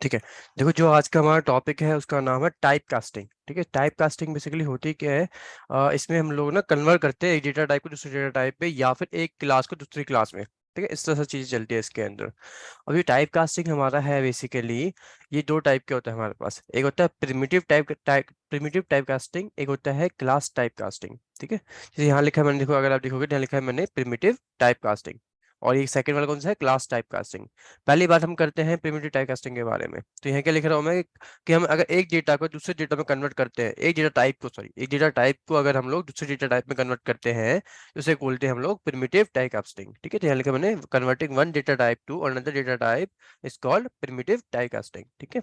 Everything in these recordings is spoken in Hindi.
ठीक है। देखो, जो आज का हमारा टॉपिक है उसका नाम है टाइप कास्टिंग। ठीक है, टाइप कास्टिंग बेसिकली होती क्या है? इसमें हम लोग ना कन्वर्ट करते हैं एक डेटा टाइप को दूसरे डेटा टाइप पे, या फिर एक क्लास को दूसरी क्लास में। ठीक है, इस तरह से चीजें चलती है इसके अंदर। अब ये टाइप कास्टिंग हमारा है बेसिकली, ये दो टाइप के होता है हमारे पास। एक होता है प्रिमिटिव टाइप कास्टिंग, एक होता है क्लास टाइप कास्टिंग। ठीक है, जैसे यहाँ लिखा है मैंने, देखो अगर आप देखोगे यहाँ लिखा है मैंने प्रिमिटिव टाइप कास्टिंग, और ये सेकंड वाला कौन सा है? Class type casting. पहली बात हम करते हैं प्रिमिटिव टाइप कास्टिंग के बारे में। तो यहाँ क्या लिख रहा हूँ मैं कि हम अगर एक डेटा को दूसरे डेटा में कन्वर्ट करते हैं, एक डेटा टाइप को अगर हम लोग दूसरे डेटा टाइप में कन्वर्ट करते हैं, तो उसे बोलते हैं हम लोग प्रिमिटिव टाइप कास्टिंग। ठीक है, तो यहाँ लिखा मैंने converting one data type to another data type is called primitive type casting. ठीक है,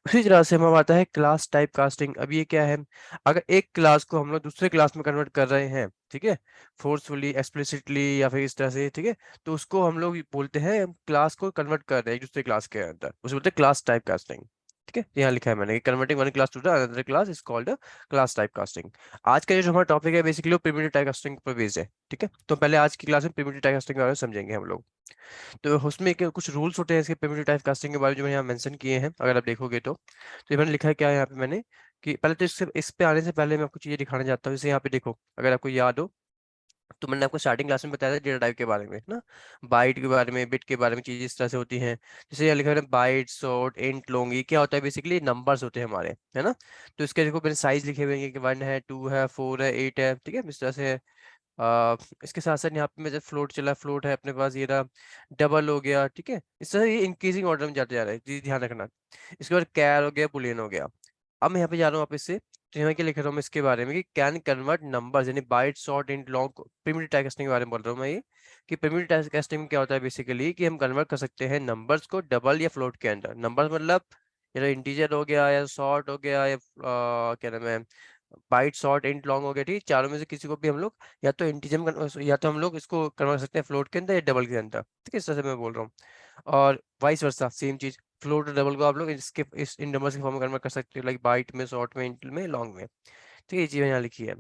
उसी तरह से हम आता है क्लास टाइप कास्टिंग। अब ये क्या है? अगर एक क्लास को हम लोग दूसरे क्लास में कन्वर्ट कर रहे हैं, ठीक है, फोर्सफुली एक्सप्लिसिटली या फिर इस तरह से, ठीक है, तो उसको हम लोग बोलते हैं, हम क्लास को कन्वर्ट कर रहे हैं एक दूसरे क्लास के अंदर, उसे बोलते हैं क्लास टाइप कास्टिंग। ठीक है, यहाँ लिखा है मैंने converting one class to the another class is called class type casting. आज का जो हमारा टॉपिक है बेसिकली वो प्रिमिटिव टाइप कास्टिंग पर बेस्ड है। ठीक है, तो पहले आज की क्लास में प्रिमिटिव टाइप कास्टिंग के बारे में समझेंगे हम लोग। तो उसमें कुछ रूल्स होते हैं इसके प्रिमिटिव टाइप कास्टिंग के बारे में, जो मैंने यहाँ मेंशन किए हैं अगर आप देखोगे तो ये मैंने लिखा है क्या है यहाँ पे मैंने, कि पहले तो इससे इस पे आने से पहले मैं आपको चीजें दिखाना चाहता हूँ। जैसे यहाँ पे देखो, अगर आपको याद हो तो मैंने आपको स्टार्टिंग क्लास में बताया था डेटा टाइप के बारे में ना, बाइट के बारे में, बिट के बारे में, चीजें इस तरह से होती हैं। जैसे यहाँ लिखा है बाइट, शॉर्ट, इंट, लॉन्ग, ये क्या होता है? बेसिकली नंबर्स होते हैं हमारे, है ना। तो इसके देखो मैंने साइज लिखे हुए हैं कि 1 है, 2 है, 4 है, 8 है। ठीक है, इस तरह से है। इसके साथ साथ यहाँ पे में जब फ्लोट चला, फ्लोट है अपने पास, ये रहा, डबल हो गया। ठीक है, इस तरह ये इंक्रीजिंग ऑर्डर में जाते जा रहा है, जी ध्यान रखना। इसके बाद कैर हो गया, बुलियन हो गया। अब मैं यहाँ पे जा रहा हूँ वापस से, तो यहाँ क्या लिख रहा हूँ मैं इसके बारे में कि कैन कन्वर्ट नंबर्स, यानी byte, short, int, long. Primitive type casting के बारे में बोल रहा हूँ मैं ये, कि प्रिमिटिव टाइप कास्टिंग में क्या होता है बेसिकली, कि हम कन्वर्ट कर सकते हैं नंबर्स को डबल या फ्लोट के अंदर। नंबर्स मतलब या इंटीजर हो गया, या शॉर्ट हो गया, या क्या नाम है, बाइट, शॉर्ट, इंट, लॉन्ग हो गया। ठीक, चारों में से किसी को भी हम लोग या तो इंटीजर में, या तो हम लोग इसको कन्वर्ट कर सकते हैं फ्लोट के अंदर या डबल के अंदर। ठीक है, इस तरह से मैं बोल रहा हूँ। और वाइस वर्सा सेम चीज, फ्लोट और डबल को आप लोग इसके इस इन नंबर्स के फॉर्म में कन्वर्ट कर सकते हो, लाइक बाइट में, शॉर्ट में, इंट में, लॉन्ग में। ठीक है, ये चीज यहाँ लिखी है।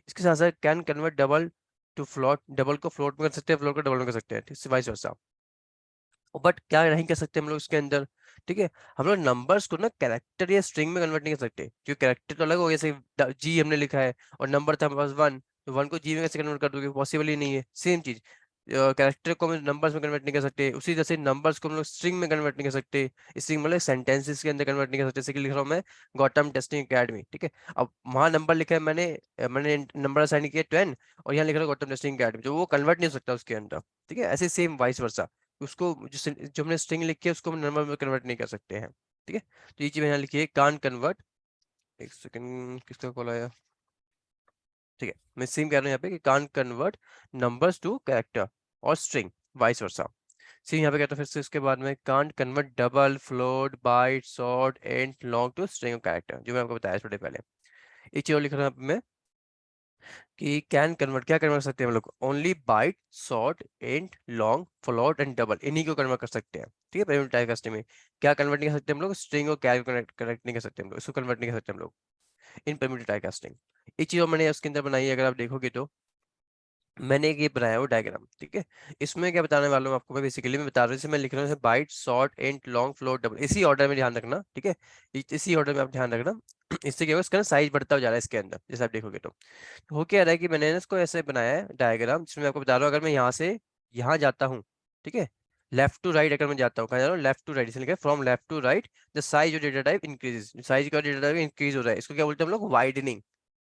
इसके साथ साथ can convert double two float, double को फ्लोट में कर सकते हैं, फ्लोट को डबल में कर सकते हैं। ठीक है, वाइस वर्सा। बट क्या नहीं कर सकते हम लोग इसके अंदर? ठीक है, हम लोग नंबर्स को ना कैरेक्टर या स्ट्रिंग में कन्वर्ट नहीं कर सकते, क्योंकि कैरेक्टर तो अलग हो गया। जैसे जी हमने लिखा है और नंबर था हमारे पास 1, तो 1 को जी में कैसे कन्वर्ट कर दोगे? पॉसिबल ही नहीं है। सेम चीज, कैरेक्टर को हम नंबर्स में कन्वर्ट नहीं कर सकते, उसी जैसे नंबर्स को हम लोग स्ट्रिंग में कन्वर्ट नहीं कर सकते। स्ट्रिंग मतलब सेंटेंसेस के अंदर कन्वर्ट नहीं कर सकते। जैसे कि लिख रहा हूँ मैं गौतम टेस्टिंग एकेडमी। ठीक है, अब वहाँ नंबर लिखा है मैंने, मैंने नंबर असाइन किया 10, और यहाँ लिख रहा है गौतम टेस्टिंग एकेडमी, जो वो कन्वर्ट नहीं हो सकता उसके अंदर। ठीक है, ऐसे सेम वाइस वर्सा, उसको जो हमने स्ट्रिंग लिखी है उसको हम नंबर में कन्वर्ट नहीं कर सकते हैं। ठीक है, तो ये चीज मैंने यहाँ लिखी है, कान कन्वर्ट। एक सेकंड, किसका कॉल आया? ठीक है, मैं सेम कह रहा हूँ यहाँ पे कि can convert numbers to character और स्ट्रिंग, वाइस वर्सा। सी यहाँ पे कहता है फिर से इसके बाद में, can't convert double, float, byte, short, and, long to string of character, जो मैं आपको बताया थोड़े पहले। एक चीज और लिख रहा हूँ मैं कि कैन कन्वर्ट, क्या कन्वर्ट कर सकते हैं हम लोग? Only byte, short, and, long, float and double, इन्हीं को कन्वर्ट कर सकते हैं। ठीक है, प्रिमिटिव टाइप कास्टिंग में क्या कन्वर्ट नहीं कर सकते हम लोग? स्ट्रिंग और कैर कनेक्ट कनेक्ट नहीं कर सकते हम लोग, इसको कन्वर्ट नहीं कर सकते हम लोग इन प्रिमिटिव टाइप कास्टिंग। एक चीज और मैंने उसके अंदर बनाई है, अगर आप देखोगे तो मैंने एक ये बनाया वो डायग्राम। ठीक है, इसमें क्या बताने वाला हूँ आपको मैं, बेसिकली मैं बता रहा हूँ, जैसे मैं लिख रहा हूँ byte, short, and, long, float, double, इसी ऑर्डर में ध्यान रखना। ठीक है, इसी ऑर्डर में आप ध्यान रखना। इससे क्या होगा, इसका साइज बढ़ता हो जा रहा है इसके अंदर, जैसे आप देखोगे तो हो क्या रहा है कि मैंने ना इसको ऐसे बनाया है डायग्राम, जिसमें आपको बता रहा हूँ, अगर मैं यहाँ से यहाँ जाता हूँ, ठीक है, लेफ्ट टू राइट अगर मैं जाता हूँ, कहाँ जा रहा हूँ? लेफ्ट टू राइट, इसलिए लिखा है from left to right the size of data type increases, size का डेटा टाइप इंक्रीज हो रहा है, इसको क्या बोलते हैं हम लोग? वाइडनिंग।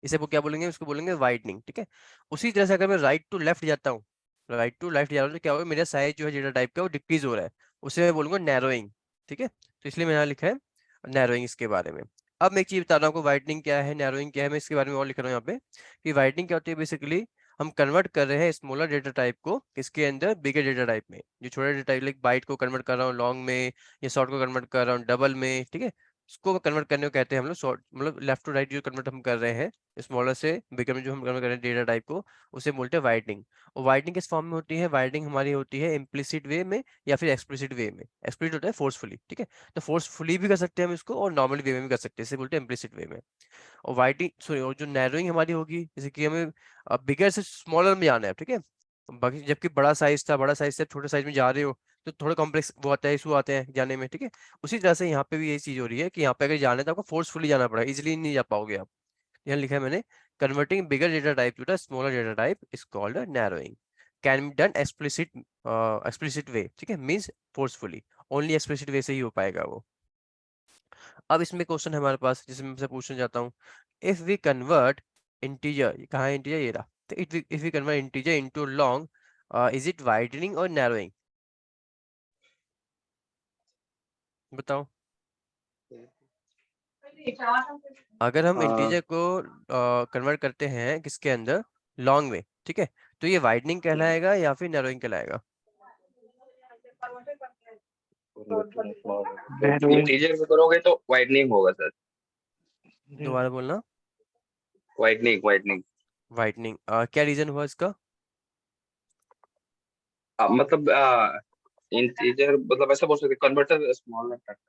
इसे वो क्या बोलेंगे? इसको बोलेंगे वाइडनिंग। ठीक है, उसी तरह से अगर मैं राइट टू लेफ्ट जाता हूँ, राइट टू लेफ्ट जा रहा हूँ, तो क्या होगा? मेरा साइज जो है डेटा टाइप का वो डिक्रीज हो रहा है, उसे मैं बोलूंगा नैरोइंग। ठीक है, तो इसलिए मैंने यहाँ लिखा है नैरोइंग इसके बारे में। अब मैं एक चीज बता रहा हूँ आपको, वाइडनिंग क्या है, नैरोइंग क्या है, मैं इसके बारे में और लिख रहा हूँ यहाँ पे कि वाइडनिंग क्या होती है बेसिकली, हम कन्वर्ट कर रहे हैं स्मॉलर डेटा टाइप को किसके अंदर? बिगर डेटा टाइप में। जो छोटा डेटा टाइप, लाइक बाइट को कन्वर्ट कर रहा हूँ लॉन्ग में, या शॉर्ट को कन्वर्ट कर रहा हूँ डबल में। ठीक है, उसको कन्वर्ट करने को कहते हैं हम लोग शॉर्ट, मतलब लेफ्ट टू राइट जो कन्वर्ट हम कर रहे हैं स्मॉलर से बिगर में, जो हम कन्वर्ट कर रहे हैं डेटा टाइप को, उसे बोलते हैं वाइडनिंग। और वाइडनिंग किस फॉर्म में होती है? वाइडनिंग हमारी होती है इम्प्लिसिट वे में या फिर एक्सप्लिसिट वे में। एक्सप्लिसिट होता है फोर्सफुली। ठीक है, तो फोर्सफुली भी कर सकते हैं हम इसको, और नॉर्मल वे में भी कर सकते हैं, इसे बोलते हैं इम्प्लिसिट वे में। और वाइडनिंग सॉरी, और जो नैरोइंग हमारी होगी, जैसे कि हमें बिगर से स्मॉलर में जाना है। ठीक है, बाकी जबकि बड़ा साइज था, बड़ा साइज से छोटे साइज में जा रहे हो, तो थोड़ा कॉम्प्लेक्स वो आता है, इशू आते हैं जाने में, ठीक है। उसी तरह से यहाँ पे भी यही चीज हो रही है कि यहाँ पे अगर जाना है तो आपको फोर्सफुली जाना पड़ेगा, इजिली नहीं जा पाओगे आप। यहाँ लिखा है मैंने, converting bigger data type to the smaller data type is called narrowing, can be done explicit way, ठीक है, means forcefully, only explicit way से ही हो पाएगा वो। अब इसमें क्वेश्चन है हमारे पास जिसमें मैं पूछना चाहता हूँ, इफ वी कन्वर्ट इंटीजर, कहाँ है इंटीजर, ये रहा, तो if we convert integer into long, is it widening और नैरोइंग, बताओ। अगर हम हाँ, इंटीजर को कन्वर्ट करते हैं किसके अंदर, लॉन्ग में, ठीक है, तो ये वाइडनिंग कहलाएगा या फिर नैरोइंग कहलाएगा। इंटीजर में करोगे तो वाइडनिंग होगा सर। दोबारा बोलना। Widening widening. वाइडनिंग, क्या रीजन हुआ इसका। मतलब इंटीजर मतलब ऐसा बोल सकते, कन्वर्टर स्मॉल करता है।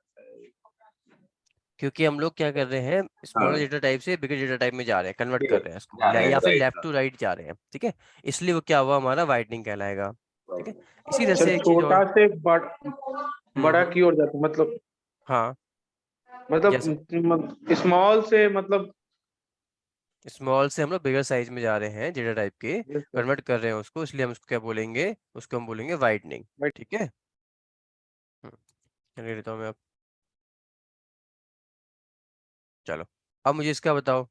क्योंकि हम लोग क्या कर रहे हैं, स्मॉलर हाँ डेटा टाइप से बिगर डेटा टाइप में जा रहे हैं, कन्वर्ट ठीक है, कर रहे हैं इसको, जा रहे या हैं, फिर राइट लेफ्ट टू राइट जा रहे हैं, ठीक है, इसलिए वो क्या हुआ, हमारा वाइडनिंग कहलाएगा, ठीक है। इसी तरह सर से एक चीज और। छोटा से बड़ा हम्म। की ओर जाता मतलब हाँ, जैसे स्मॉल से मतलब। स्मॉल से हम लोग बिगर साइज में जा रहे हैं डेटा टाइप के, यस सर। कन्वर्ट कर रहे हैं उसको, इसलिए हम उसको क्या बोलेंगे, उसको हम बोलेंगे वाइडनिंग, बट ठीक है। ले लेता हूँ मैं अब। चलो, अब मुझे इसका बताओ,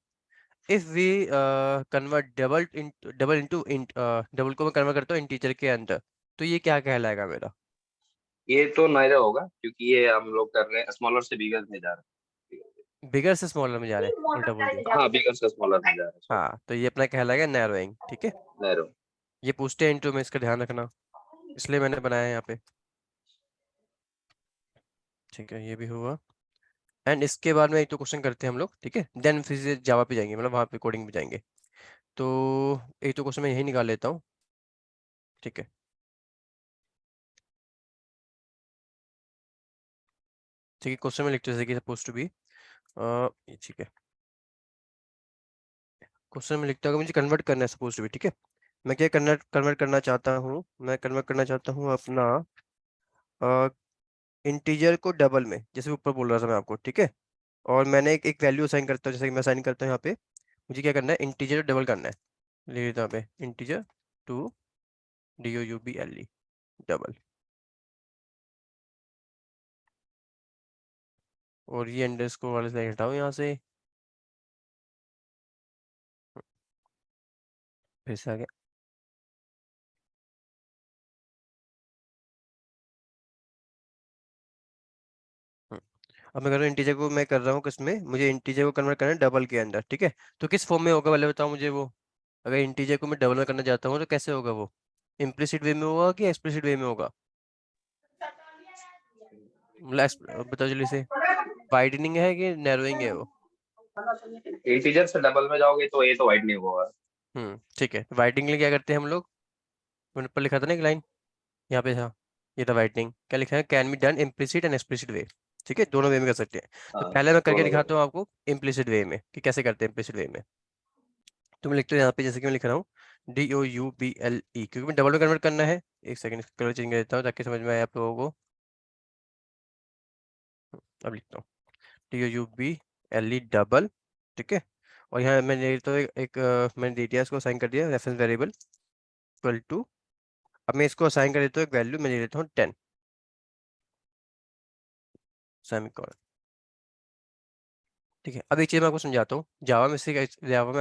if we convert double into double को मैं कन्वर्ट करता हूँ इंटीजर के अंदर, तो ये क्या कहलाएगा मेरा। ये तो नायरा होगा क्योंकि ये हम लोग कर रहे हैं स्मॉलर से बिगर में जा रहे बिगर से स्मॉलर में जा रहे हैं, उल्टा बोल दिया। हैं। हाँ, बिगर से स्मॉलर में जा रहे हैं, सॉरी। हाँ, तो ये अपना कहलाएगा नैरोइंग, ठीक है। नैरो। ये पूछते हैं इंटरव्यू में, इसका ध्यान रखना, इसलिए मैंने बनाया है यहाँ पे, ठीक है, ये भी हुआ। एंड इसके बाद में एक तो क्वेश्चन करते हैं हम लोग, ठीक है, देन फिर से जावा पे जाएंगे, मतलब वहाँ पे कोडिंग पे जाएंगे। तो एक तो क्वेश्चन मैं यही निकाल लेता हूँ, ठीक है। ठीक है, क्वेश्चन में लिखते हैं जैसे कि सपोज टू बी, ठीक है, क्वेश्चन में लिखता हूँ मुझे कन्वर्ट करना है सपोज टू बी, ठीक है। मैं क्या कन्वर्ट करना चाहता हूँ, मैं कन्वर्ट करना चाहता हूँ अपना इंटीजर को डबल में, जैसे ऊपर बोल रहा था मैं आपको, ठीक है। और मैंने एक वैल्यू असाइन करता हूँ, जैसे कि मैं असाइन करता हूँ यहाँ पे, मुझे क्या करना है, इंटीजर डबल करना है, लिख देता हूँ यहाँ पे इंटीजर टू DOUBLE डबल, और ये अंडरस्कोर वाले से हटाओ यहाँ से, फिर से आ गया। हम्म, अब मैं कर रहा हूँ इंटीजर को, मैं कर रहा हूँ किसमें, मुझे इंटीजर को कन्वर्ट करना है डबल के अंदर, ठीक है। तो किस फॉर्म में होगा पहले बताओ मुझे वो, अगर इंटीजर को मैं डबल में करना चाहता हूँ तो कैसे होगा वो, इम्प्लिसिट वे में होगा कि एक्सप्लिसिट वे में होगा, मतलब बताओ जल्दी से, वाइडनिंग है कि नैरोइंग है वो। इंटीजर से डबल में जाओगे तो ये तो वाइडनिंग होगा। ठीक है, वाइडनिंग के लिए क्या करते हैं हम लोग, मैंने ऊपर लिखा था ना एक लाइन, यहाँ पे था, ये था वाइडनिंग, क्या लिखा है, can be done implicit and explicit way, ठीक है, दोनों वे में कर सकते हैं। तो हाँ, पहले मैं करके दोनों में। दिखाता हूँ आपको इम्प्लिसिट वे में कि कैसे करते हैं इम्प्लिसिट वे में। तो मैं लिखता हूँ यहाँ पे, जैसे कि मैं लिख रहा हूँ DOUBLE, क्योंकि मैं डबल में कन्वर्ट करना है, एक सेकंड कलर चेंज कर देता हूँ ताकि समझ में आए आप लोगों को। अब लिखता हूँ DOUBLE डबल, ठीक है। और यहाँ मैंने तो मैंने दे दिया, इसको असाइन कर दिया रेफरेंस वेरिएबल इक्वल टू, अब मैं इसको असाइन कर देता हूँ एक वैल्यू, मैं दे देता हूँ 10 सेमीकोलन, ठीक है। अब एक चीज़ मैं आपको समझाता हूँ, जावा में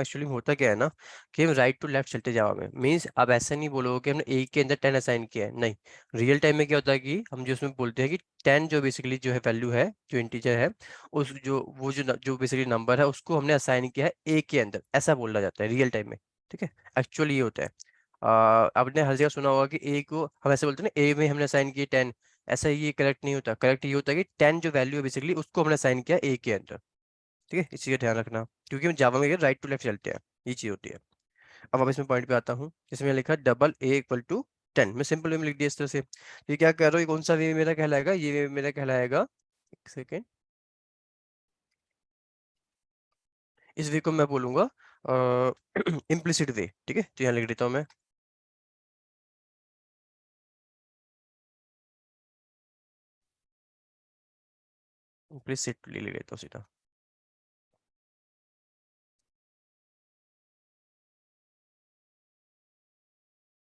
एक्चुअली होता क्या है ना, कि हम राइट टू लेफ्ट चलते जावा में, मीन्स आप ऐसा नहीं बोलोगे कि हमने ए के अंदर 10 असाइन किया है, नहीं। रियल टाइम में क्या होता है कि हम जो उसमें बोलते हैं कि 10 जो बेसिकली जो है वैल्यू है, जो इंटीजर है, उस जो बेसिकली नंबर है उसको हमने असाइन किया है ए के अंदर, ऐसा बोला जाता है रियल टाइम में, ठीक है। एक्चुअली ये होता है, आपने हर जगह सुना होगा कि ए को हम ऐसे बोलते हैं ना, ए में हमने असाइन किया 10, ऐसा ये करेक्ट नहीं होता, करेक्ट ये होता है कि 10 जो वैल्यू है बेसिकली उसको हमने असाइन किया ए के अंदर, ठीक है, इसी का ध्यान रखना, क्योंकि हम जावा में राइट टू लेफ्ट चलते हैं, ये चीज होती है। अब वापस मैं पॉइंट पे आता हूँ, इसमें लिखा डबल ए इक्वल टू 10, मैं सिंपल वे में लिख दिया इस तरह से। ये क्या कर रहा हूँ, ये कौन सा वे मेरा कहलाएगा, ये वे मेरा कहलाएगा, एक सेकेंड, इस वे को मैं बोलूंगा इम्प्लिसिट वे, ठीक है, तो यहाँ लिख देता हूँ मैं। इम्प्लिसिट ले लेता हूँ सीधा।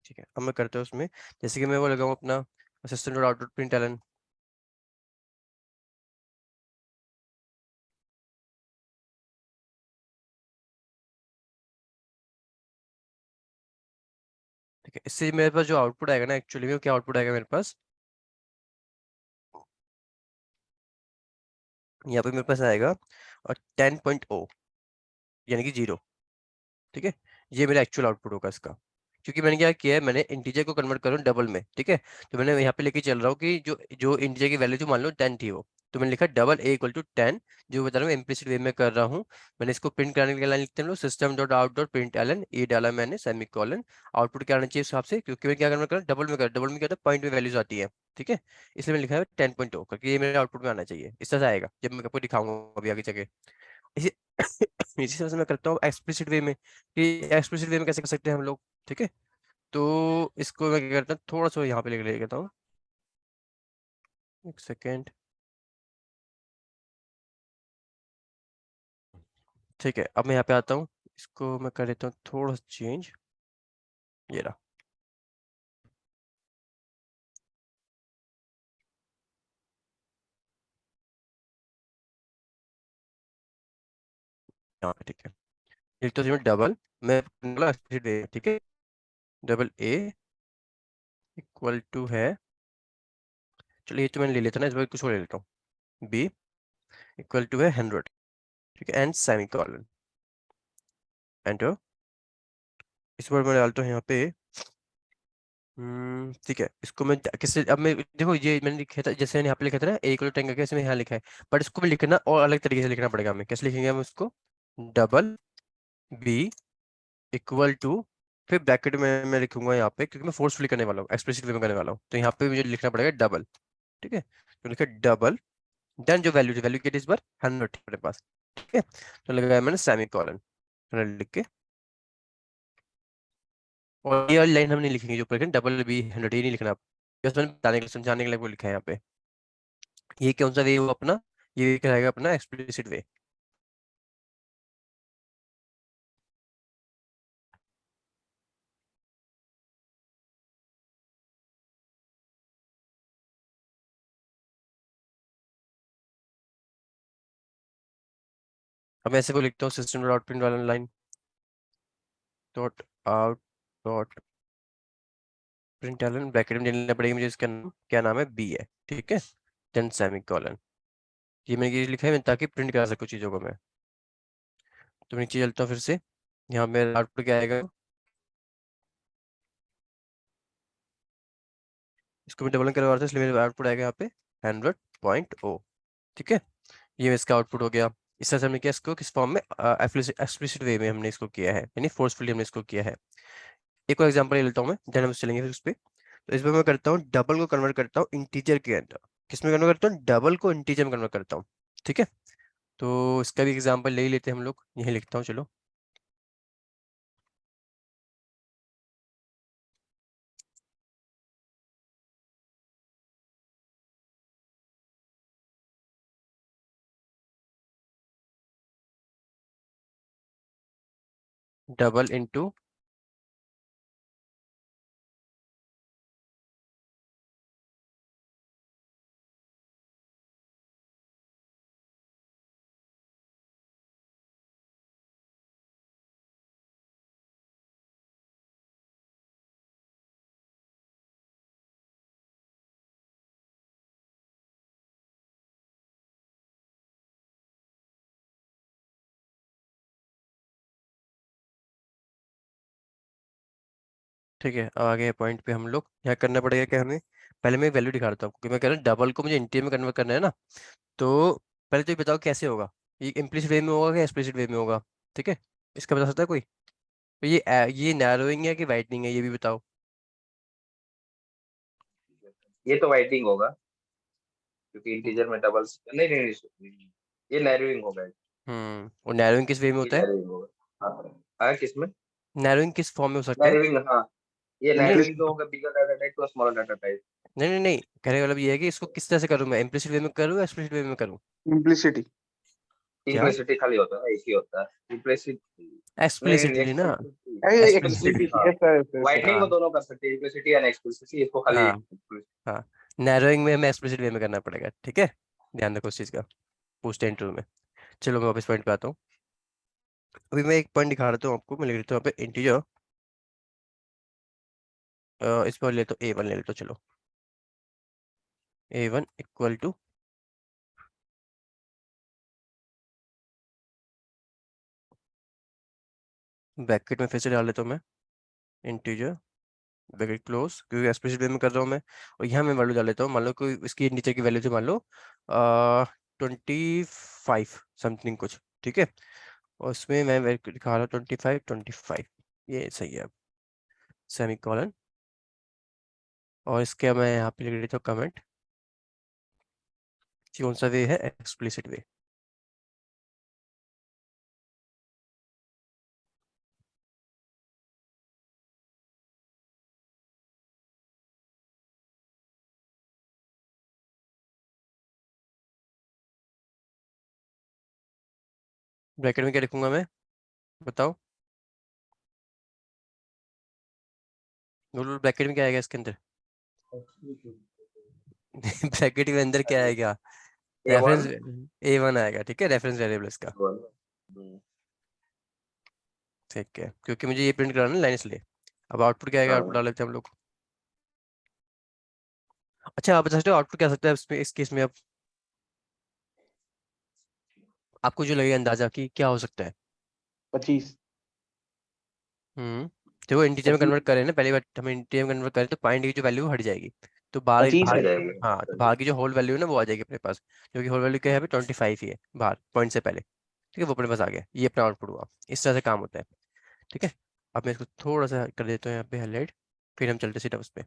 ठीक है, अब मैं करता हूँ उसमें, जैसे कि मैं वो लगाऊँ अपना असिस्टेंट डॉट आउटपुट प्रिंटलन। ठीक है, इससे मेरे पास जो आउटपुट आएगा ना, एक्चुअली में क्या आउटपुट आएगा मेरे पास, यहाँ पे मेरे पास आएगा और 10.0 यानी कि 0। ठीक है, ये मेरा एक्चुअल आउटपुट होगा इसका, क्योंकि मैंने क्या किया है, मैंने इंटीजर को कन्वर्ट करूँ डबल में। ठीक है, तो मैंने यहाँ पे लेके चल रहा हूँ कि जो जो इंटीजर की वैल्यू जो मान लो 10 थी वो, तो मैंने लिखा डबल ए इक्वल टू 10, जो बता रहा हूँ इम्प्लिसिट वे में कर रहा हूँ। मैंने इसको प्रिंट कराने के लिए लाइन लिखते हैं लोग, system dot out dot print LN, ए डाला मैंने सेमी कॉलन, आउटपुट क्या आना चाहिए उस हिसाब से, क्योंकि मैं क्या कन्वर्ट कर डबल में कर, डबल में क्या होता है पॉइंट में वैल्यूज आती है। ठीक है, इसलिए मैंने लिखा है 10.0 करके, ये मेरे आउटपुट में आना चाहिए, इस तरह से आएगा जब मैं आपको दिखाऊंगा अभी आगे जगह। इसी इसी तरह से मैं करता हूँ एक्सप्लिसिट वे में, कि एक्सप्लिसिट वे में कैसे कर सकते हैं हम लोग। ठीक है, तो इसको मैं क्या करता हूँ, थोड़ा सा यहाँ पे लिख लेता हूँ, एक सेकेंड। ठीक है, अब मैं यहाँ पे आता हूँ, इसको मैं कर लेता हूँ थोड़ा सा चेंज, ये रहा। यहाँ पे ठीक है, लिखता हूँ डबल, मैं एक्सप्लिसिट वे। ठीक है, डबल ए इक्वल टू है, चलिए ये तो मैंने ले लेता ना, इस बार कुछ और ले लेता हूँ, बी इक्वल टू है 100। ठीक है, एंड सेमी कॉलन, एंटर। इस बार मैं डालता हूँ यहाँ पे, ठीक है, इसको मैं किससे, अब मैं देखो ये मैंने लिखा था, जैसे मैंने यहाँ पे लिखा था ना ए इक्वल टू 10 करके, इसमें यहाँ लिखा है, बट इसको भी लिखना और अलग तरीके से लिखना पड़ेगा हमें। कैसे लिखेंगे हम इसको, डबल बी इक्वल टू, फिर ब्रैकेट में मैं लिखूंगा यहाँ पे, क्योंकि मैं फोर्सफुली करने वाला हूँ, एक्सप्लिसिट वे में करने वाला हूँ, तो यहाँ पे मुझे लिखना पड़ेगा डबल। ठीक है, तो लिखा डबल, देन जो वैल्यू थी, वैल्यू की इस बार 100 मेरे पास। ठीक है, तो लगाया मैंने सेमी कॉलन लिख के, और ये वाली लाइन हम नहीं लिखेंगे जो ऊपर डबल बी 100, ये नहीं लिखना, बस मैंने बताने के लिए, समझाने के लिए वो लिखा है यहाँ पे। ये कौन सा वे हुआ अपना, ये कहलाएगा अपना एक्सप्लिसिट वे। अब मैं ऐसे को लिखता हूँ, सिस्टम डॉट प्रिंट वाला line dot out dot print Elon, bracket में लेना पड़ेगा मुझे, इसका नाम क्या नाम है, बी है। ठीक है, देन सेमी कॉलन, ये मैंने ये लिखा है ताकि प्रिंट करा सकूँ चीज़ों को मैं। तो नीचे चलता हूँ फिर से, यहाँ मेरा आउटपुट क्या आएगा, इसको मैं डबल करवा रहा था, इसलिए मेरा आउटपुट आएगा यहाँ पे 100.0। ठीक है, ये इसका आउटपुट हो गया। इस तरह से हमने किया इसको किस फॉर्म में, एक्सप्लिसिट वे में हमने इसको किया है, यानी फोर्सफुली हमने इसको किया है। एक और एग्जांपल ले लेता हूँ मैं, देन हम चलेंगे फिर उस पे। तो इसमें मैं करता हूँ डबल को कन्वर्ट करता हूँ इंटीजर के अंदर, किसमें कन्वर्ट करता हूँ, डबल को इंटीजर में कन्वर्ट करता हूँ। ठीक है, तो इसका भी एग्जांपल ले ही लेते हैं हम लोग, यही लिखता हूँ चलो। डबल इंटू, ठीक है, अब आगे पॉइंट पे हम लोग यहाँ करना पड़ेगा क्या हमें, पहले मैं वैल्यू दिखा देता हूँ, क्योंकि मैं कह रहा हूँ डबल को मुझे इंटीजर में कन्वर्ट करना है ना। तो पहले तो ये बताओ कैसे होगा, ये इम्प्लिसिट वे में होगा कि एक्सप्लिसिट वे में होगा। ठीक है, इसका बता सकता है कोई, तो ये नैरोइंग है कि वाइडनिंग है, ये भी बताओ। ये तो वाइडनिंग होगा, क्योंकि इंटीजर में डबल, नहीं नहीं नहीं, ये नैरोइंग होगा। और नैरोइंग किस वे में ये होता है, नैरोइंग होगा। हाँ हाँ, किसमें नैरोइंग किस फॉर्म में हो सकता है। नैरोइंग, हाँ ये नहीं, नैरोइंग जो होगा, bigger data type to smaller data type. नहीं नहीं नहीं, कहने का मतलब ये है कि इसको किस तरह से करूँ मैं, इम्प्लिसिट वे में करूँ या एक्सप्लिसिट वे में करूँ? इम्प्लिसिटी। क्या? इम्प्लिसिटी खाली होता है, एक ही होता है इम्प्लिसिट। नहीं नहीं, एक्सप्लिसिटली ना? एक्सप्लिसिटी हाँ, वाइडनिंग वो हाँ दोनों कर सकते हैं, इम्प्लिसिटी एंड एक्सप्लिसिटी, इसको खाली हाँ हाँ, नैरोइंग में हमें एक्सप्लिसिट वे में करना पड़ेगा, ठीक है। ध्यान रखो इस चीज़ का, पूछते हैं इंटरव्यू में। चलो मैं वापस पॉइंट पे आता हूँ। अभी मैं एक पॉइंट दिखा देता हूँ आपको, मैं लिख देता हूँ यहाँ पे इंटीजर, इस पर ले तो A1 ले लेते, चलो A1 इक्वल टू, ब्रैकेट में फिर से डाल देता हूँ मैं, इंटीजर ब्रैकेट क्लोज, क्योंकि एक्सप्लिसिट वे में कर रहा हूँ मैं। और यहाँ मैं वैल्यू डाल लेता हूँ, मान लो कोई इसकी नीचे की वैल्यू थी, मान लो 25 समथिंग कुछ, ठीक है। और उसमें मैं दिखा रहा हूँ 25, ये सही है। सेमी कॉलन, और इसके मैं यहाँ पे लिख देता हूँ कमेंट, कौन सा वे है, एक्सप्लिसिट वे। ब्रैकेट में क्या लिखूंगा मैं, बताओ? ब्रैकेट में क्या आएगा इसके अंदर? ब्रैकेट के अंदर क्या आएगा? A1 रेफरेंस A1 आएगा, ठीक है, रेफरेंस वेरिएबल इसका, ठीक है, क्योंकि मुझे ये प्रिंट कराना है लाइन, इसलिए। अब आउटपुट क्या आएगा, आउटपुट डाल लेते हैं हम लोग। अच्छा आप बता सकते हो आउटपुट क्या आ सकता है इसमें, इस केस में? अब आपको जो लगे अंदाजा कि क्या हो सकता है। 25। तो वो इंटीजर में 25। कन्वर्ट करें ना, पहली बार हम इंटीजर में कन्वर्ट करें तो पॉइंट की जो वैल्यू हट जाएगी, तो बाहर 25 बाहर आ है। जाएगी। हाँ, तो बाहर की जो होल वैल्यू है ना वो आ जाएगी अपने पास, क्योंकि होल वैल्यू क्या है, 25 ही है बाहर पॉइंट से पहले, ठीक है, वो अपने पास आ गया, ये अपना आउटपुट हुआ। इस तरह से काम होता है, ठीक है। अब मैं इसको थोड़ा सा कर देता हूँ यहाँ पे हाईलाइट, फिर हम चलते सीधा उस पर।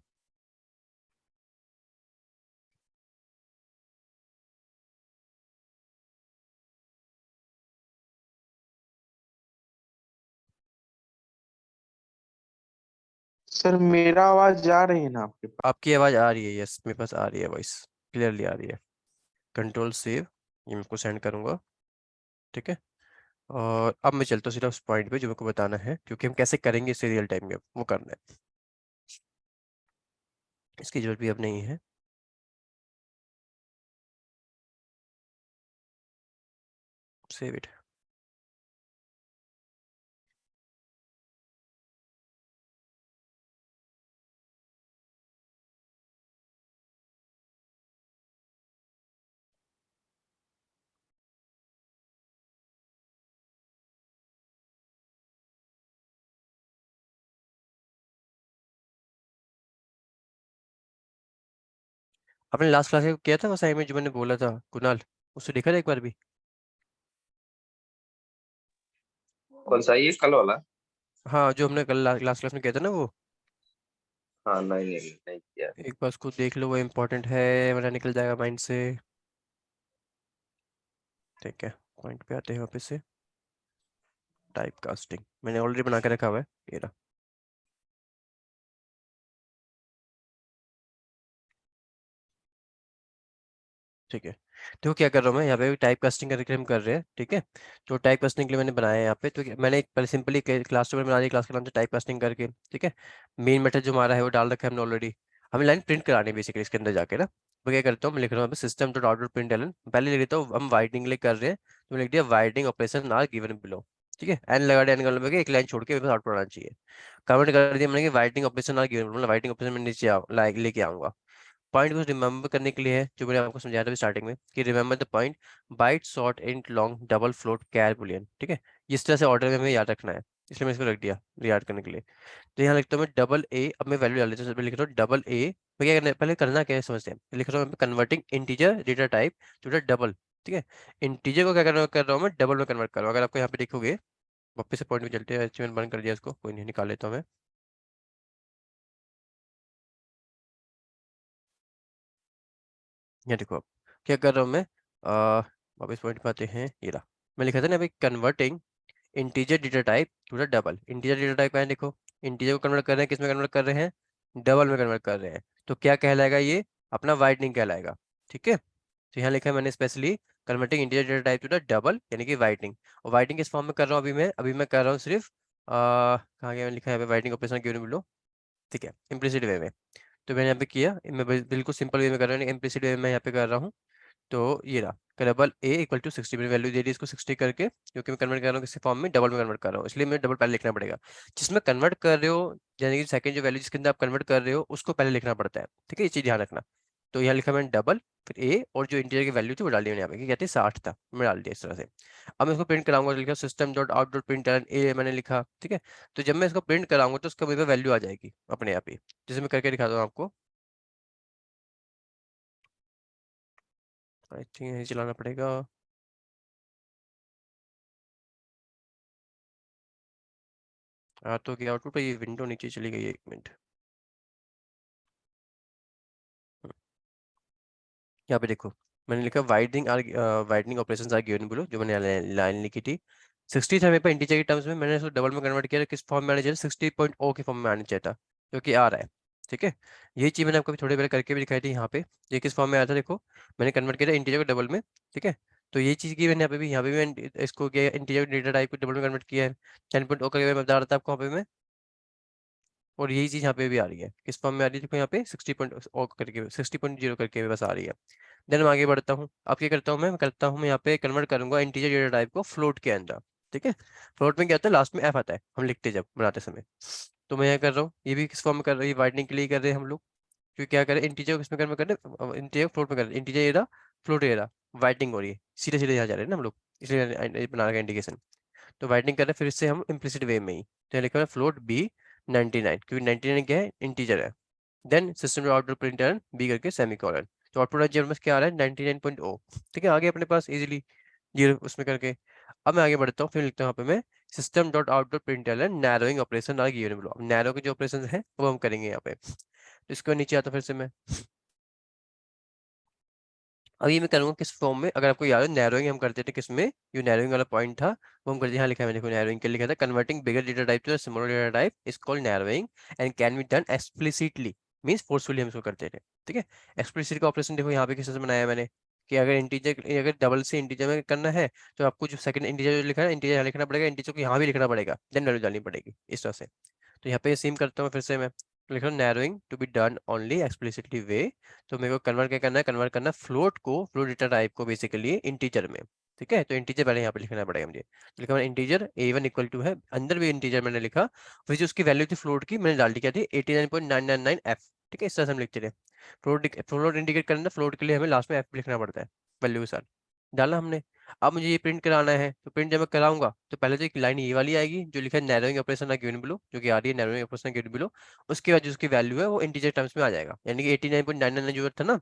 सर मेरा आवाज जा रही है ना आपके पास? आपकी आवाज़ आ रही है, यस मेरे पास आ रही है, वॉइस क्लियरली आ रही है। कंट्रोल सेव, ये मैं आपको सेंड करूँगा, ठीक है। और अब मैं चलता हूँ सीधा उस पॉइंट पे जो मेरे को बताना है, क्योंकि हम कैसे करेंगे इसे रियल टाइम में, वो करना है, इसकी जरूरत भी अब नहीं है। Save it. आपने लास्ट क्लास में किया था वो असाइनमेंट जो मैंने बोला था कुणाल, उससे देखा था एक बार भी? कौन सा, ये कल वाला? हाँ, जो हमने कल लास्ट क्लास में किया था ना वो, हाँ नहीं नहीं नहीं किया। एक बार उसको देख लो, वो इम्पोर्टेंट है वरना निकल जाएगा माइंड से, ठीक है। पॉइंट पे आते हैं वापस से, टाइप कास्टिंग मैंने ऑलरेडी बना के रखा हुआ है, ये रहा, ठीक है। देखो क्या कर रहा हूँ मैं यहाँ पे, टाइप कास्टिंग करके हम कर रहे हैं, ठीक है। तो टाइप कास्टिंग के लिए मैंने बनाया है यहाँ पे, तो मैंने एक पहले सिंपली क्लास टू में बना दी, क्लास के नाम से टाइप कास्टिंग करके, ठीक है। मेन मेथड जो हमारा है वो डाल रखा है हमने ऑलरेडी, हमें लाइन प्रिंट करानी है बेसिकली इसके अंदर जाके ना। मैं क्या करता हूँ, मैं लिख रहा हूँ system dot out dot print Elon, पहले लिख देता हूँ हम वाइडनिंग लिए कर रहे हैं, तो मैं लिख दिया widening operation are given below, ठीक है। एन लगा दिया, एन का एक लाइन छोड़ के मेरे पास आउटपुट आना चाहिए। कमेंट कर दिया मैंने कि वाइडनिंग ऑपरेशन आर गिवन, मतलब वाइडनिंग ऑपरेशन में नीचे लेके आऊंगा। पॉइंट को रिमेंबर करने के लिए है, जो मैंने आपको समझाया था स्टार्टिंग में कि remember the point, byte short int long double float char boolean, ठीक है। इस तरह से ऑर्डर में हमें याद रखना है, इसलिए मैं इसको रख दिया याद करने के लिए। तो यहाँ लिखता हूँ मैं डबल ए, अब मैं वैल्यू डाल देता हूँ, लिख रहा हूँ डबल ए। मैं क्या करना, पहले करना क्या है समझते हैं, लिख रहा हूँ converting integer data type to the double, ठीक है। इंटीजर को क्या कर रहा हूँ मैं, डबल में कन्वर्ट कर रहा हूँ। अगर आपको यहाँ पे देखोगे, वापस से पॉइंट में चलते हैं, मैंने बंद कर दिया इसको, कोई नहीं, निकाल लेता हूँ मैं। यहाँ देखो अब क्या कर रहा हूँ मैं, वापस पॉइंट पे आते हैं, ये रहा। मैं लिखा था ना अभी, converting integer data type to the double. Integer data type है, देखो इंटीजर को कन्वर्ट कर रहे हैं, किस में कन्वर्ट कर रहे हैं, डबल में कन्वर्ट कर रहे हैं। तो क्या कहलाएगा, ये अपना वाइडनिंग कहलाएगा। ठीक है, तो यहाँ लिखा है मैंने specially converting integer data type to the double, यानी कि वाइडनिंग। और वाइडनिंग किस फॉर्म में कर रहा हूँ अभी मैं कर रहा हूँ सिर्फ कहाँ गया, लिखा है वाइडनिंग ऑपरेशन गिवन बिलो। ठीक है, इम्प्लिसिट वे में। तो मैंने यहाँ पे किया, मैं बिल्कुल सिंपल वे में कर रहा हूँ, इम्प्लिसिट वे में यहाँ पे कर रहा हूँ। तो ये रहा डबल ए इक्वल टू 60, मैंने वैल्यू दे दी इसको 60 करके, क्योंकि मैं कन्वर्ट कर रहा हूँ किसी फॉर्म में, डबल में कन्वर्ट कर रहा हूँ, इसलिए मैं डबल पहले लिखना पड़ेगा। जिसमें कन्वर्ट कर रहे हो, यानी कि सेकंड जो वैल्यू जिसके अंदर आप कन्वर्ट कर रहे हो उसको पहले लिखना पड़ता है। ठीक है, ये चीज़ ध्यान रखना। तो यहाँ लिखा मैंने डबल, फिर ए, और जो इंटीजर की वैल्यू थी वो डाल दी मैंने यहाँ पे, कि कहते हैं 60 था, मैं डाल दिया इस तरह से। अब मैं इसको प्रिंट कराऊंगा, तो लिखा system dot out dot print A मैंने लिखा। ठीक है, तो जब मैं इसको प्रिंट कराऊंगा तो उसका मेरे वैल्यू आ जाएगी अपने आप ही, जैसे मैं करके दिखाता हूँ आपको। आई थिंक यही चलाना पड़ेगा। तो क्या आउटपुट, ये विंडो नीचे चली गई है, 1 मिनट। यहाँ पे देखो, मैंने लिखा widening operations are given below, जो मैंने लाइन लिखी थी। 60 था मेरे पास इंटीजर के टर्म्स में, मैंने इसको डबल में कन्वर्ट किया, किस फॉर्म में आना चाहिए, 60.0 के फॉर्म में आना चाहिए था, जो कि आ रहा है। ठीक है, यही चीज़ मैंने आपको थोड़ी पहले करके भी दिखाई थी यहाँ पे। ये किस फॉर्म में आया था, देखो मैंने कन्वर्ट किया था इंटीजर को डबल में। ठीक है, तो ये चीज़ की मैंने यहाँ पे भी मैंने इसको किया, इंटीजर डेटा टाइप को डबल में कन्वर्ट किया है। 10.0 करके मैं बता रहा था आपको यहाँ पे मैं, और यही चीज़ यहाँ पे भी आ रही है, किस फॉर्म में आ रही है, देखो यहाँ पे 60.0 करके, 60.0 करके बस आ रही है। देन मैं आगे बढ़ता हूँ, अब क्या करता हूँ मैं करता हूँ, मैं यहाँ पे कन्वर्ट करूंगा इंटीजर डेटा टाइप को फ्लोट के अंदर। ठीक है, फ्लोट में क्या होता है, लास्ट में एफ आता है हम लिखते जब बनाते समय। तो मैं यहाँ कर रहा हूँ, ये भी किस फॉर्म में कर रहा हूँ, ये वाइडनिंग के लिए कर रहे हैं हम लोग। क्योंकि क्या करें, इंटीजर को किसमें कन्वर्ट कर रहे हैं, इंटीजर फ्लोट में कर रहे हैं, इंटीजर ये रहा, फ्लोट ये रहा, वाइडनिंग हो रही है, सीधे सीधे यहाँ जा रहे हैं ना हम लोग, इसलिए बना रहे हैं इंडिकेशन। तो वाइडनिंग कर रहे हैं फिर इससे हम इम्प्लिसिट वे में ही, तो यहाँ लिखा है फ्लोट बी 99, क्योंकि 99 क्या है, इंटीजर है। Then system output printer b करके सेमीकोलन, तो आउटपुट जीरो में क्या आ रहा है, 99.0। ठीक है, आगे अपने पास इजीली जीरो उसमें करके। अब मैं आगे बढ़ता हूँ, फिर लिखता हूँ यहाँ पे मैं system dot out dot printer narrowing operation are given below. अब नैरो के जो ऑपरेशन है वो हम करेंगे यहाँ पे, तो इसके बाद नीचे आता हूँ फिर से मैं। अब ये मैं करूँगा किस फॉर्म में, अगर आपको याद हो नैरोइंग हम करते थे किसमें, जो नैरोइंग वाला पॉइंट था वो हम करते, यहाँ लिखा है मैंने, देखो नैरोइंग के लिए लिखा था, converting bigger data type to smaller data type is called narrowing and can be done explicitly, means forcefully हम इसको करते थे। ठीक है, एक्सप्लिसिट का ऑपरेशन देखो यहाँ पे किस तरह से बनाया मैंने, कि अगर इंटीजर, अगर डबल से इंटीजर में करना है तो आपको जो सेकंड इंटीजर जो लिखा है, इंटीजर यहाँ लिखना पड़ेगा, इंटीजर को यहाँ भी लिखना पड़ेगा, देन वैल्यू डालनी पड़ेगी इस तरह से। तो यहाँ पे सेम करता हूँ फिर से मैं, लिख रहा हूँ narrowing to be done only explicitly way. तो मेरे को कन्वर्ट क्या करना है, कन्वर्ट करना फ्लोट को, फ्लोट डेटा टाइप को बेसिकली इंटीजर में। ठीक है, तो इंटीजर पहले यहाँ पे लिखना पड़ेगा मुझे, तो लिखा मैंने इंटीजर a1 इक्वल टू है, अंदर भी इंटीजर मैंने लिखा, फिर जो उसकी वैल्यू थी फ्लोट की मैंने डाल दी क्या थी, 89.999f। ठीक है, इस तरह से हम लिखते थे। फ्लोट इंडिकेट करना, फ्लोट के लिए हमें लास्ट में f लिखना पड़ता है वैल्यू के साथ, डाला हमने। अब मुझे ये प्रिंट कराना है, तो प्रिंट जब मैं कराऊंगा तो पहले तो एक लाइन ये वाली आएगी जो लिखा है narrowing operation are given below, जो कि आ रही है narrowing operation are given below. उसके बाद जो उसकी वैल्यू है वो इंटीजर टर्म्स में आ जाएगा, यानी कि 89.999 जो था ना,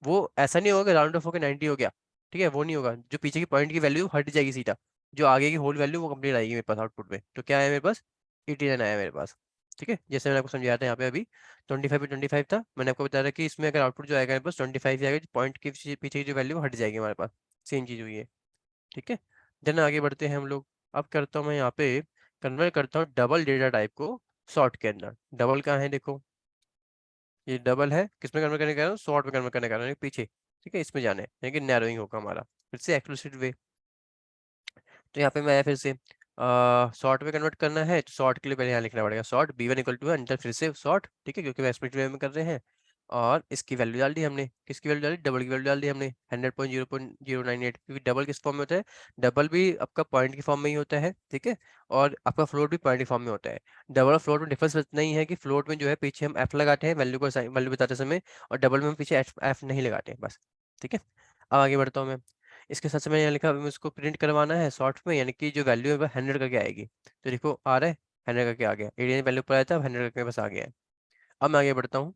वो ऐसा नहीं होगा राउंड ऑफ होकर 90 हो गया। ठीक है, वो नहीं होगा, जो पीछे की पॉइंट की वैल्यू हट जाएगी सीधा, जो आगे की होल वैल्यू वो कंप्लीट आएगी मेरे पास आउटपुट में। तो क्या आया मेरे पास, 89 आया मेरे पास। ठीक है, जैसे मैंने आपको समझाया था यहाँ पे अभी 25 पे 25 था, मैंने आपको बताया था कि इसमें अगर आउटपुट जो आएगा मेरे पास 25 ही आएगा, पॉइंट के पीछे की जो वैल्यू हट जाएगी हमारे पास, सेम चीज़ हुई है। ठीक है, देन आगे बढ़ते हैं हम लोग। अब करता हूँ मैं यहाँ पे कन्वर्ट करता हूँ डबल डेटा टाइप को शॉर्ट के अंदर। डबल कहाँ है, देखो ये डबल है, किसमें कन्वर्ट करने का रहा हूँ, शॉर्ट में कन्वर्ट करने का रहा हूँ, पीछे। ठीक है, इसमें जाना है, यानी कि नैरोइंग होगा हमारा, फिर से एक्सक्लूसिव वे। तो यहाँ पे मैं फिर से शॉर्ट में कन्वर्ट करना है, तो शॉर्ट के लिए पहले यहाँ लिखना पड़ेगा शॉर्ट b1 इक्वल टू अंदर फिर से शॉर्ट। ठीक है, क्योंकि मैं स्प्लिट वे में कर रहे हैं, और इसकी वैल्यू डाल दी हमने, किसकी वैल्यू डाली, डबल की वैल्यू डाल दी हमने 100.0.098, क्योंकि डबल किस फॉर्म में होता है, डबल भी आपका पॉइंट की फॉर्म में ही होता है। ठीक है, और आपका फ्लोट भी पॉइंट की फॉर्म में होता है। डबल और फ्लोट में डिफरेंस इतना ही है कि फ्लोट में जो है पीछे हम एफ लगाते हैं वैल्यू को, वैल्यू बताते समय, और डबल में हम पीछे एफ नहीं लगाते बस। ठीक है, अब आगे बढ़ता हूँ मैं। इसके साथ से मैंने यहाँ लिखा अभी मुझको प्रिंट करवाना है शॉर्ट में, यानी कि जो वैल्यू है वो 100 करके आएगी। तो देखो आ रहा है, 100 करके आ गया, 89 वैल्यू पर आया था, अब 100 करके बस आ गया है। अब मैं आगे बढ़ता हूँ,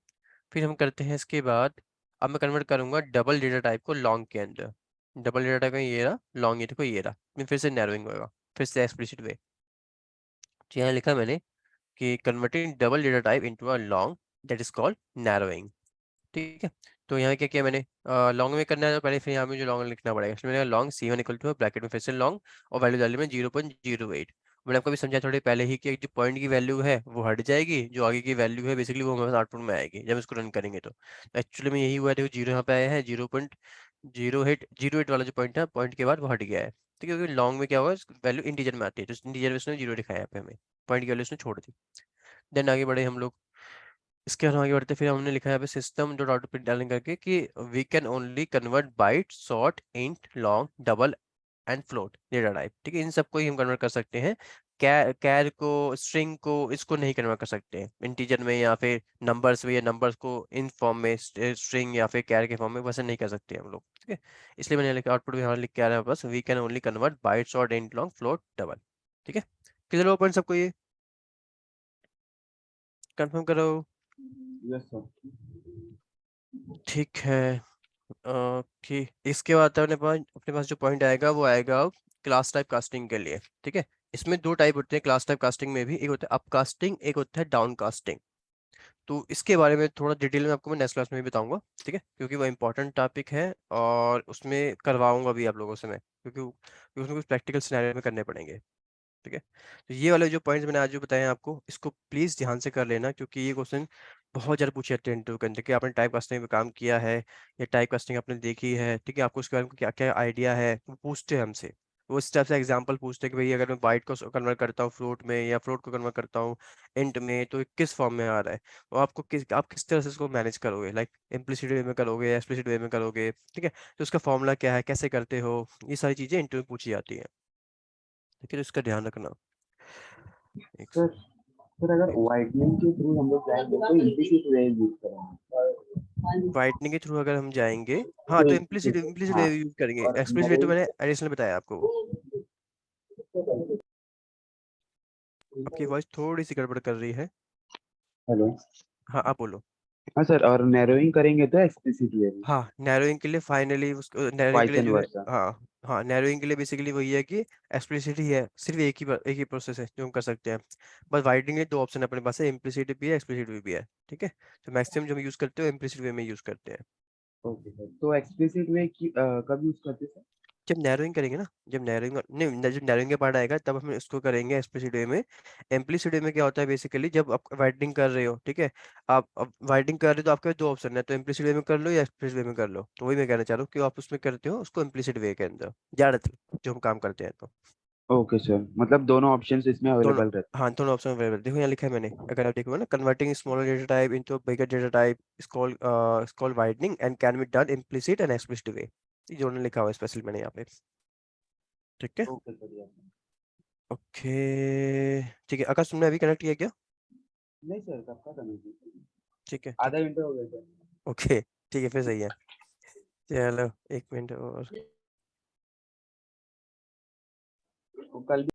फिर हम करते हैं इसके बाद, अब मैं कन्वर्ट करूंगा डबल डेटा टाइप को लॉन्ग के अंदर। डबल डेटा टाइप का ये रहा लॉन्ग, ये देखो ये रहा, मैं फिर से नैरोइंग होगा, फिर से एक्सप्लिसिट वे। तो यहाँ लिखा मैंने कि converting double data type into a long, that is called narrowing. ठीक है, तो यहाँ क्या किया मैंने, लॉन्ग में करना है तो पहले फिर यहाँ में जो लॉन्ग लिखना पड़ेगा, इसलिए मैंने long C1 equal to bracket में फिर से लॉन्ग, और वैल्यू डाली में 0.08। मैंने आपको भी समझाया थोड़ी पहले ही कि जो पॉइंट की वैल्यू है वो हट जाएगी, जो आगे की वैल्यू है बेसिकली वो हमारे आउटपुट में आएगी जब इसको रन करेंगे। तो एक्चुअली में यही हुआ है, देखो जीरो यहाँ पे आया है, 0.08 वाला जो पॉइंट है, पॉइंट के बाद वो हट गया है। ठीक है, क्योंकि लॉन्ग में क्या होगा, वैल्यू इंटीजर में आती है, तो इंटीजर में उसने जीरो दिखाया यहाँ पे हमें, पॉइंट की वैल्यू उसने छोड़ दी। देन आगे बढ़े हम लोग, इसके बाद हम आगे बढ़ते फिर हमने लिखा है यहाँ पे सिस्टम डॉट आउटपुट प्रिंटलन करके कि we can only convert byte, short, int, long, double and float data type. ठीक है, इन सबको ही हम कन्वर्ट कर सकते हैं। कैर को, स्ट्रिंग को, इसको नहीं कन्वर्ट कर सकते हैं इंटीजर में या फिर नंबर्स में, या नंबर्स को इन फॉर्म में स्ट्रिंग या फिर कैर के फॉर्म में वैसे नहीं कर सकते हम लोग। ठीक है, इसलिए मैंने लिखा आउटपुट में हमारा लिख के आ रहा है बस, we can only convert byte, short, int, long, float, double. ठीक है, क्लियर हो पॉइंट सबको, ये कंफर्म करो। Yes sir. ठीक है, कि इसके बाद अपने पास जो पॉइंट आएगा वो आएगा क्लास टाइप कास्टिंग के लिए। ठीक है, इसमें दो टाइप होते हैं क्लास टाइप कास्टिंग में भी, एक होता है अप कास्टिंग, एक होता है डाउन कास्टिंग। तो इसके बारे में थोड़ा डिटेल में आपको मैं नेक्स्ट क्लास में भी बताऊंगा। ठीक है, क्योंकि वो इंपॉर्टेंट टॉपिक है और उसमें करवाऊंगा भी आप लोगों से मैं, क्योंकि उसमें कुछ प्रैक्टिकल सिनेरियो में करने पड़ेंगे। ठीक है, तो ये वाले जो पॉइंट्स मैंने आज जो बताए हैं आपको, इसको प्लीज ध्यान से कर लेना, क्योंकि ये क्वेश्चन बहुत ज़्यादा पूछे जाते हैं इंटरव्यू के अंदर कि आपने टाइप कास्टिंग में काम किया है या टाइप कास्टिंग आपने देखी है। ठीक है, आपको उसके बारे में क्या क्या आइडिया है, वो पूछते हैं हमसे। वो इस टाइप से एग्जांपल पूछते हैं कि भाई अगर मैं बाइट को कन्वर्ट करता हूँ फ्लोट में, या फ्लोट को कन्वर्ट करता हूँ इंट में, तो ये किस फॉर्म में आ रहा है, और आप किस तरह से इसको मैनेज करोगे, लाइक इम्प्लिसिट वे में करोगे या एक्सप्लिसिट वे में करोगे। ठीक है, तो उसका फॉर्मूला क्या है, कैसे करते हो, ये सारी चीज़ें इंटरव्यू में पूछी जाती हैं। ठीक है, तो इसका ध्यान रखना। एक सर सर अगर वाइटनिंग के थ्रू हम लोग जाएंगे तो इम्प्लिसिट वे यूज करेंगे। वाइटनिंग के थ्रू अगर हम जाएंगे, हाँ, तो इम्प्लिसिट इम्प्लिसिट हाँ वे यूज करेंगे, और एक्सप्लिसिट वे तो मैंने एडिशनल बताया आपको वो। आपकी वॉइस थोड़ी सी गड़बड़ कर रही है। हेलो। हाँ, आप बोलो। हाँ सर, और नैरोइंग करेंगे तो एक्सप्लिसिट वे में। हाँ, नैरोइंग के लिए फाइनली उसको नैरोइंग के वाइस लिए एंड जो है, वर्सा। हाँ हाँ, नैरोइंग के लिए बेसिकली वही है कि एक्सप्लिसिट ही है, सिर्फ एक ही प्रोसेस है जो हम कर सकते हैं। बस वाइटनिंग के दो ऑप्शन अपने पास है, इम्प्लिसिट भी है, एक्सप्लिसिट भी है। ठीक है, तो मैक्सिमम जो हम यूज करते हैं इम्प्लिसिट वे में यूज करते हैं। ओके सर, तो एक्सप्लिसिट वे की कब यूज करते हैं सर? जब नैरोइंग करेंगे ना, जब नैरोइंग नहीं, जब नैरोइंग का पार्ट आएगा तब हम इसको करेंगे एक्सप्लिसिट वे में। इम्प्लिसिट वे में क्या होता है बेसिकली, जब आप वाइडनिंग कर रहे हो, ठीक है, आप वाइडनिंग कर रहे हो तो आपके पास दो ऑप्शन है, तो इम्प्लिसिट वे में कर लो या एक्सप्लिसिट वे में कर लो। तो वही मैं कहना चाह रहा हूँ कि आप उसमें करते हो उसको इम्प्लिसिट वे के अंदर ज्यादातर जो हम काम करते हैं। तो ओके सर, मतलब दोनों ऑप्शंस इसमें दोनों, अवेलेबल रहते हाँ, दोनों ऑप्शन अवेलेबल देखो, यहाँ लिखा है मैंने, अगर आप देखोगे ना, converting smaller data type into bigger data type is called widening and can be done implicit and explicit way. ये दोनों लिखा हुआ है स्पेशल मैंने यहाँ पे। ठीक है, हैं। Okay sir, yes. ओके, ठीक है, आकाश तुमने अभी कनेक्ट किया क्या? नहीं सर, कब का करना है? ठीक है, आधा ठीक है, घंटा हो गया सर। ओके, ठीक है, फिर सही है। चलो, एक मिनट और। वो कल